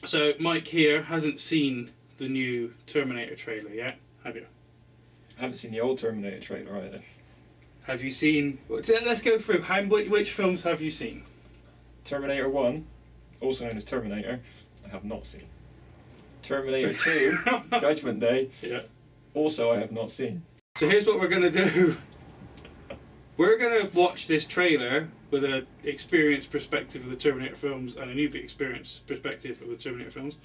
So Mike here hasn't seen the new Terminator trailer yet, have you? I haven't seen the old Terminator trailer either. Have you seen... Let's go through. Which films have you seen? Terminator 1, also known as Terminator, I have not seen. Terminator 2, Judgment Day, Yeah. also I have not seen. So here's what we're going to do. We're going to watch this trailer with an experienced perspective of the Terminator films and a newbie experienced perspective of the Terminator films.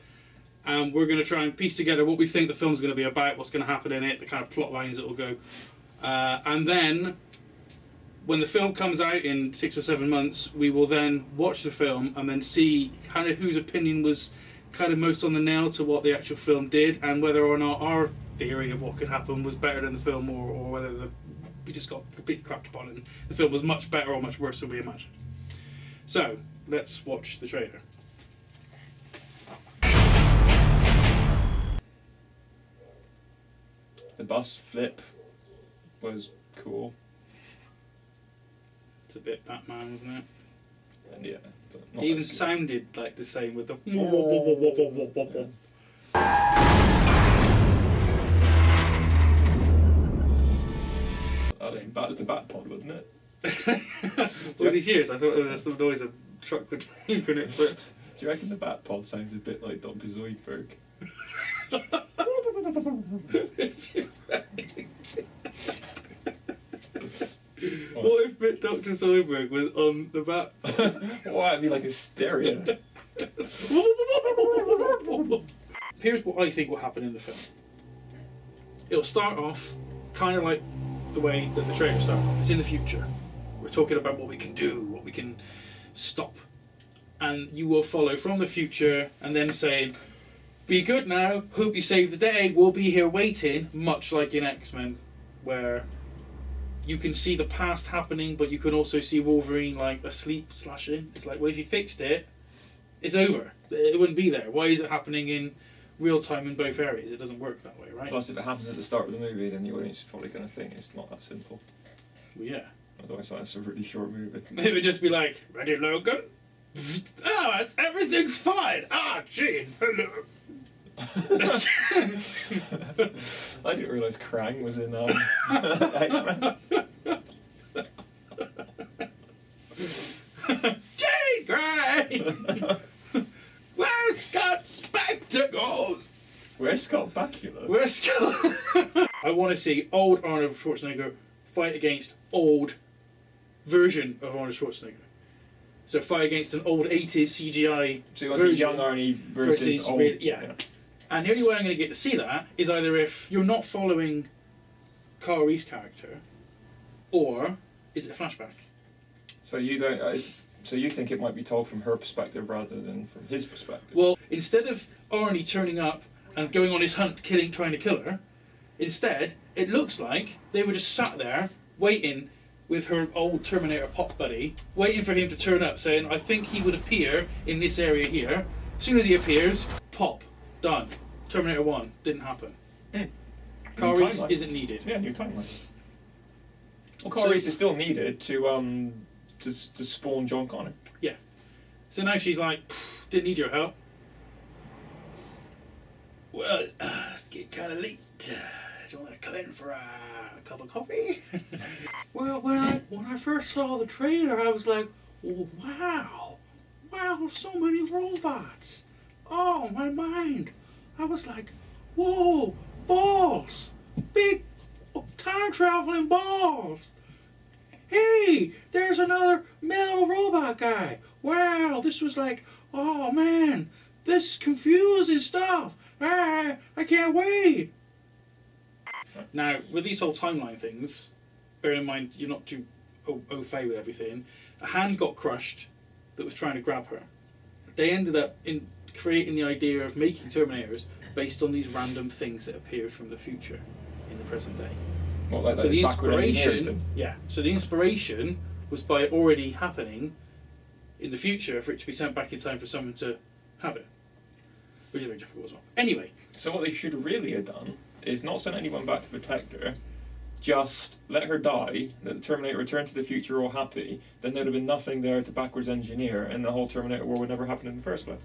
And we're going to try and piece together what we think the film's going to be about, what's going to happen in it, the kind of plot lines that will go. And then, when the film comes out in 6 or 7 months, we will then watch the film and then see kind of whose opinion was kind of most on the nail to what the actual film did, and whether or not our theory of what could happen was better than the film, or whether we just got completely crapped upon and the film was much better or much worse than we imagined. So, let's watch the trailer. The bus flip was cool. It's a bit Batman, wasn't it? And yeah, but It not even as good. sounded like the same with the... That was the Batpod, wasn't it? All these years, I thought it was just the noise a truck would make when it flipped. Do you reckon the Batpod sounds a bit like Dr. Zoidberg? What if Dr. Zoidberg was on the bat? Why, it'd be like a stereo. Here's what I think will happen in the film. It'll start off kind of like the way that the trailer started off. It's in the future. We're talking about what we can do, what we can stop. And you will follow from the future and then saying, be good now, hope you save the day, we'll be here waiting, much like in X-Men, where you can see the past happening, but you can also see Wolverine like asleep slashing. It's like, well, if you fixed it, it's over. It wouldn't be there. Why is it happening in real time in both areas? It doesn't work that way, right? Plus, if it happens at the start of the movie, then the audience is probably going to think it's not that simple. Well, yeah. Otherwise, that's a really short movie. It would just be like, ready, Logan? Everything's fine. Gene, hello. I didn't realise Krang was in X-Men. Gene Grey! Where's Scott Spectacles? Where's Scott Bakula? Where's Scott? I want to see old Arnold Schwarzenegger fight against old version of Arnold Schwarzenegger. So fight against an old 80s CGI So you want to see young Arnie versus old... yeah. And the only way I'm going to get to see that is either if you're not following Carl Reese's character, or is it a flashback? So you don't... so you think it might be told from her perspective rather than from his perspective? Well, instead of Arnie turning up and going on his hunt, trying to kill her, instead, it looks like they were just sat there, waiting with her old Terminator pop buddy, waiting for him to turn up, saying, I think he would appear in this area here. As soon as he appears, pop, done. Terminator 1, didn't happen. Carl Reese isn't needed. Yeah, new timeline. Well, Carl Reese is still needed to spawn John Connor. Yeah. So now she's like, didn't need your help. Well, it's getting kind of late. Do you want to come in for a cup of coffee? Well, when I first saw the trailer, I was like, oh, wow, so many robots. Oh, my mind. I was like, whoa, balls, big time-traveling balls. Hey, there's another male robot guy. Wow, this was like, oh man, this is confusing stuff. I can't wait. Now, with these whole timeline things, bearing in mind you're not too au fait with everything, a hand got crushed that was trying to grab her. They ended up in creating the idea of making Terminators based on these random things that appeared from the future in the present day. Well, like So the inspiration was by it already happening in the future for it to be sent back in time for someone to have it, which is very difficult as well. Anyway, so what they should really have done is not send anyone back to protect her, just let her die, let the Terminator return to the future all happy, then there'd have been nothing there to backwards engineer, and the whole Terminator war would never happen in the first place.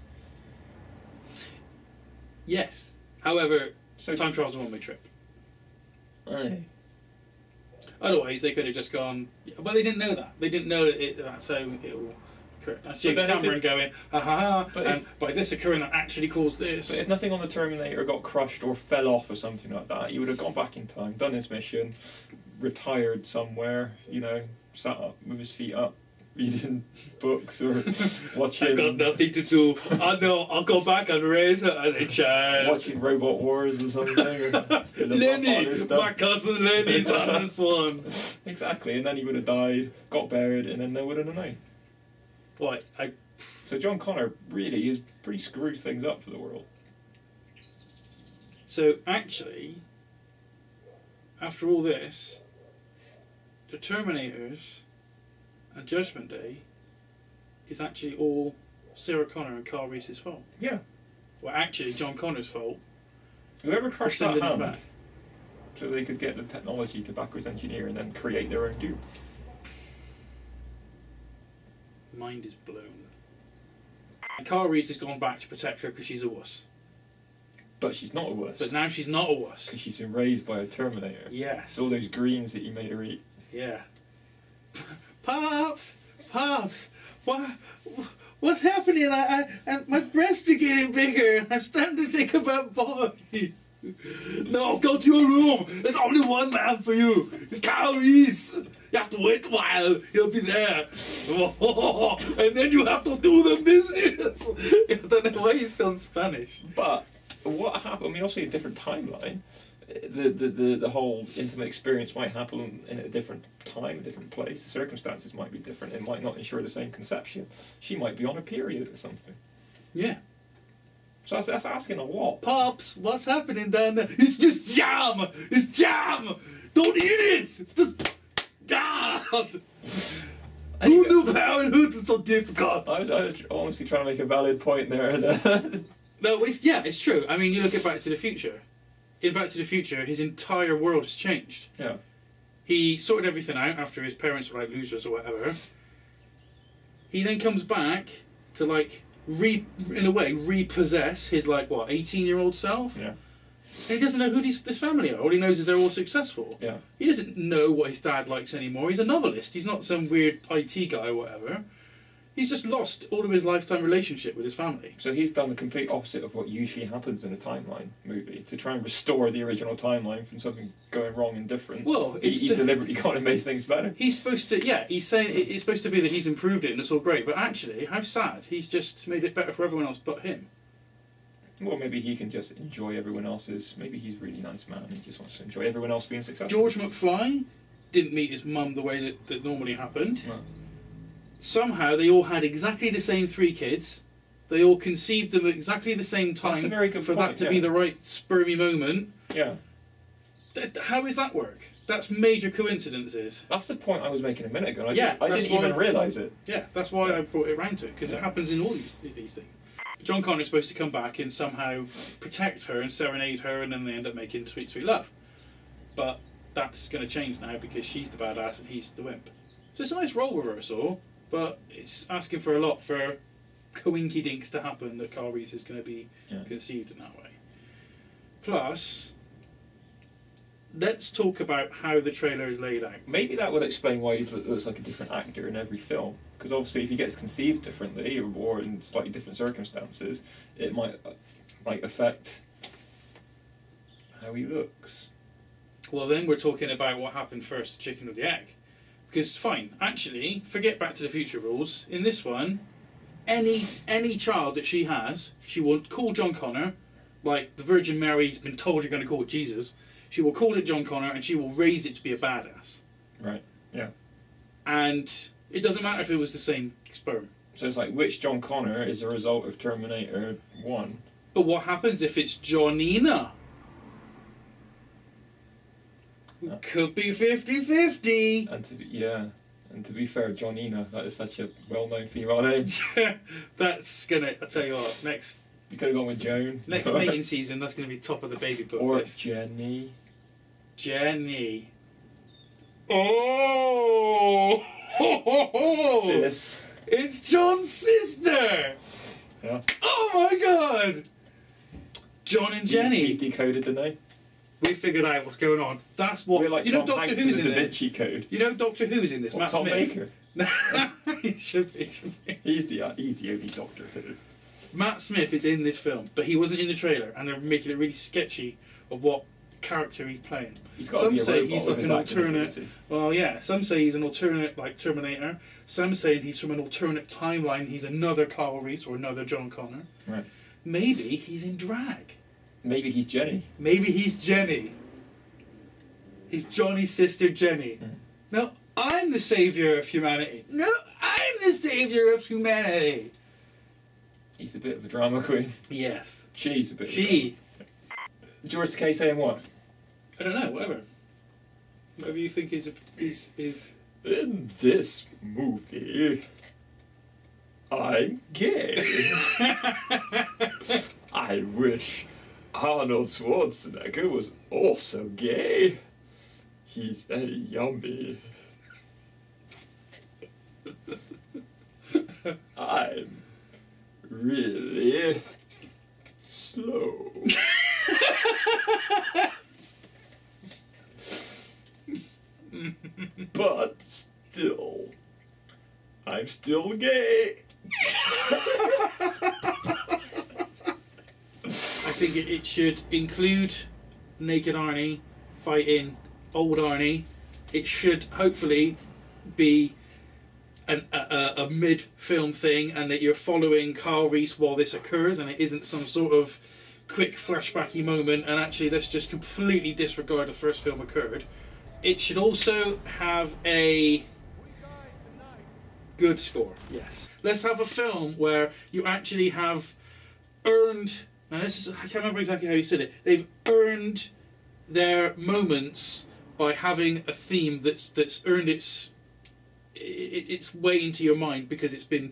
Yes. However, So time travel's a one-way trip. Aye. Otherwise, they could have just gone. But they didn't know that. They didn't know that's how it will occur. That's James Cameron going, ha ha ha, and by this occurring, that actually caused this. But if nothing on the Terminator got crushed or fell off or something like that, he would have gone back in time, done his mission, retired somewhere, you know, sat up with his feet up, reading books or watching. I've got nothing to do. I know. I'll go back and raise her as a child. Watching Robot Wars or something. Or Lenny, my cousin Lenny's on this one. Exactly, and then he would have died, got buried, and then they would have known. What? So John Connor really has pretty screwed things up for the world. So actually, after all this, the Terminators and Judgment Day is actually all Sarah Connor and Carl Reese's fault. Yeah. Well, actually, John Connor's fault. Whoever For crushed that sending them hand, back. so they could get the technology to backwards engineer and then create their own doom. Mind is blown. And Carl Reese has gone back to protect her because she's a wuss. But she's not a wuss. But now she's not a wuss. Because she's been raised by a Terminator. Yes. It's all those greens that you made her eat. Yeah. Pops! What's happening? And my breasts are getting bigger. I'm starting to think about boys. No, go to your room. There's only one man for you. It's Carl Reese. You have to wait a while. He'll be there. And then you have to do the business. I don't know why he's still Spanish. But what happened? I mean, obviously a different timeline. The whole intimate experience might happen in a different time, a different place. The circumstances might be different. It might not ensure the same conception. She might be on a period or something. Yeah. So that's asking a lot. Pops, what's happening down there? It's just jam! It's jam! Don't eat it! Just... God! Who knew parenthood was so difficult? I was honestly trying to make a valid point there. No, it's true. I mean, you look at Back to the Future. In Back to the Future, his entire world has changed. Yeah. He sorted everything out after his parents were like losers or whatever. He then comes back to like in a way repossess his 18-year-old self. Yeah. And he doesn't know who this family are. All he knows is they're all successful. Yeah. He doesn't know what his dad likes anymore. He's a novelist. He's not some weird IT guy or whatever. He's just lost all of his lifetime relationship with his family. So he's done the complete opposite of what usually happens in a timeline movie to try and restore the original timeline from something going wrong and different. Well, he's deliberately gone and made things better. He's supposed to, he's saying it's supposed to be that he's improved it and it's all great, but actually, how sad. He's just made it better for everyone else but him. Well, maybe he can just enjoy everyone else's. Maybe he's a really nice man and he just wants to enjoy everyone else being successful. George McFly didn't meet his mum the way that normally happened. No. Somehow they all had exactly the same 3 kids. They all conceived them at exactly the same time. That's a very good for point, that to be the right spermy moment. Yeah. How does that work? That's major coincidences. That's the point I was making a minute ago. I Yeah, didn't even realise it. Yeah, that's why I brought it round to it, because it happens in all these things. John Connor's supposed to come back and somehow protect her and serenade her, and then they end up making sweet, sweet love. But that's going to change now because she's the badass and he's the wimp. So it's a nice role reversal, but it's asking for a lot for coinky dinks to happen that Carl Reese is going to be conceived in that way. Plus, let's talk about how the trailer is laid out. Maybe that would explain why he looks like a different actor in every film. Because obviously, if he gets conceived differently or in slightly different circumstances, it might affect how he looks. Well, then we're talking about what happened first, the chicken or the egg. Because, fine, actually, forget Back to the Future rules. In this one, any child that she has, she will call John Connor, like the Virgin Mary's been told you're going to call it Jesus. She will call it John Connor and she will raise it to be a badass. Right, yeah. And it doesn't matter if it was the same sperm. So it's like, which John Connor is a result of Terminator 1? But what happens if it's Johnina? Yeah. Could be 50-50. And to be fair, Johnina, that is such a well-known female name. That's gonna, I'll tell you what, next... You could have gone with Joan. Next mating season, that's going to be top of the baby book or list. Jenny. Jenny. Oh! Sis. It's John's sister! Yeah. Oh my god! John and Jenny. We've decoded the name. We figured out what's going on. That's what... We're like you know Tom Doctor Hanks Who's in in the Da this? Vinci Code. You know Doctor Who's in this? What, Matt Tom Smith. Baker? He should be. He's the only Doctor Who. Matt Smith is in this film, but he wasn't in the trailer, and they're making it really sketchy of what character he's playing. He's got to Some be a say robot he's with like his an acting alternate. ability. Well, yeah. Some say he's an alternate, like Terminator. Some saying he's from an alternate timeline. He's another Carl Reese or another John Connor. Right. Maybe he's in drag. Maybe he's Jenny. Maybe he's Jenny. He's Johnny's sister, Jenny. Mm. No, I'm the savior of humanity. No, I'm the savior of humanity. He's a bit of a drama queen. Yes. She's a bit She. of a drama. George Takei saying what? I don't know, whatever. Whatever you think is... In this movie, I'm gay. I wish Arnold Schwarzenegger was also gay. He's very yummy. I'm really slow. But still, I'm still gay. I think it should include naked Arnie fighting old Arnie. It should hopefully be a mid-film thing, and that you're following Carl Reese while this occurs, and it isn't some sort of quick flashbacky moment, and actually let's just completely disregard the first film occurred. It should also have a good score. Yes. Let's have a film where you actually have earned... Now this is... I can't remember exactly how you said it. They've earned their moments by having a theme that's earned its way into your mind because it's been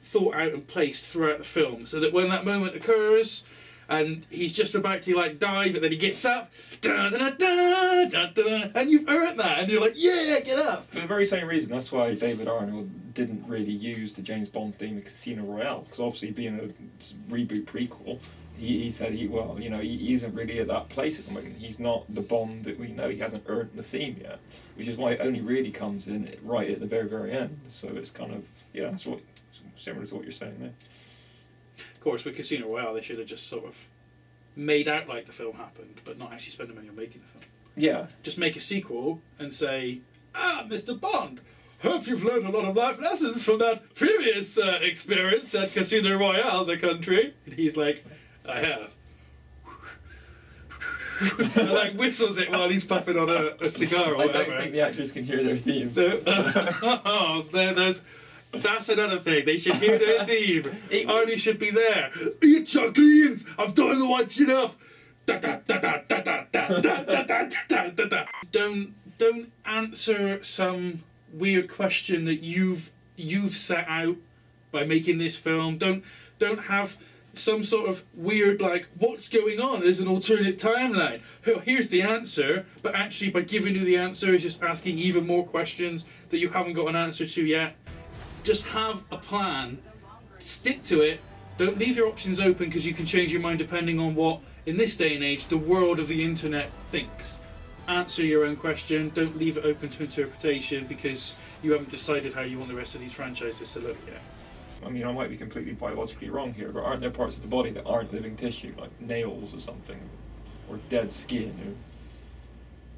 thought out and placed throughout the film. So that when that moment occurs... and he's just about to like die, but then he gets up, da, da, da, da, da, and you've earned that, and you're like, yeah, get up. For the very same reason, that's why David Arnold didn't really use the James Bond theme in Casino Royale, because obviously being a reboot prequel, he said he isn't really at that place at the moment. He's not the Bond that we know. He hasn't earned the theme yet, which is why it only really comes in right at the very, very end. So it's kind of, yeah, that's what similar to what you're saying there. Of course, with Casino Royale, they should have just sort of made out like the film happened, but not actually spend the money on making the film. Yeah. Just make a sequel and say, Mr. Bond, hope you've learned a lot of life lessons from that previous experience at Casino Royale, the country. And he's like, I have. And like whistles it while he's puffing on a cigar or whatever. I don't think the actors can hear their themes. That's another thing. They should hear their theme. Arnie should be there. You chuckleans! I'm done watching up. Don't answer some weird question that you've set out by making this film. Don't have some sort of weird like, what's going on? There's an alternate timeline. Here's the answer, but actually by giving you the answer is just asking even more questions that you haven't got an answer to yet. Just have a plan, stick to it, don't leave your options open because you can change your mind depending on what, in this day and age, the world of the internet thinks. Answer your own question, don't leave it open to interpretation because you haven't decided how you want the rest of these franchises to look yet. I mean, I might be completely biologically wrong here, but aren't there parts of the body that aren't living tissue, like nails or something, or dead skin?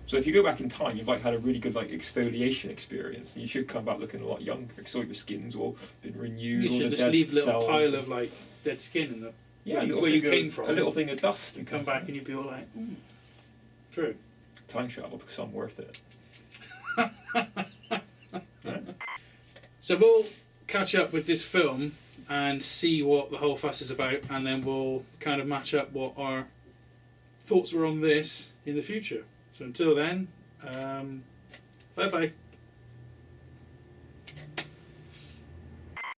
So if you go back in time, you might have had a really good like exfoliation experience, and you should come back looking a lot younger because all your skin's all been renewed. You all should the just dead leave a little cells pile of like dead skin in the where you came from. A little thing of dust. And come back and you'd be all like, true. Time travel because I'm worth it. Right. So we'll catch up with this film and see what the whole fuss is about, and then we'll kind of match up what our thoughts were on this in the future. So until then, bye bye.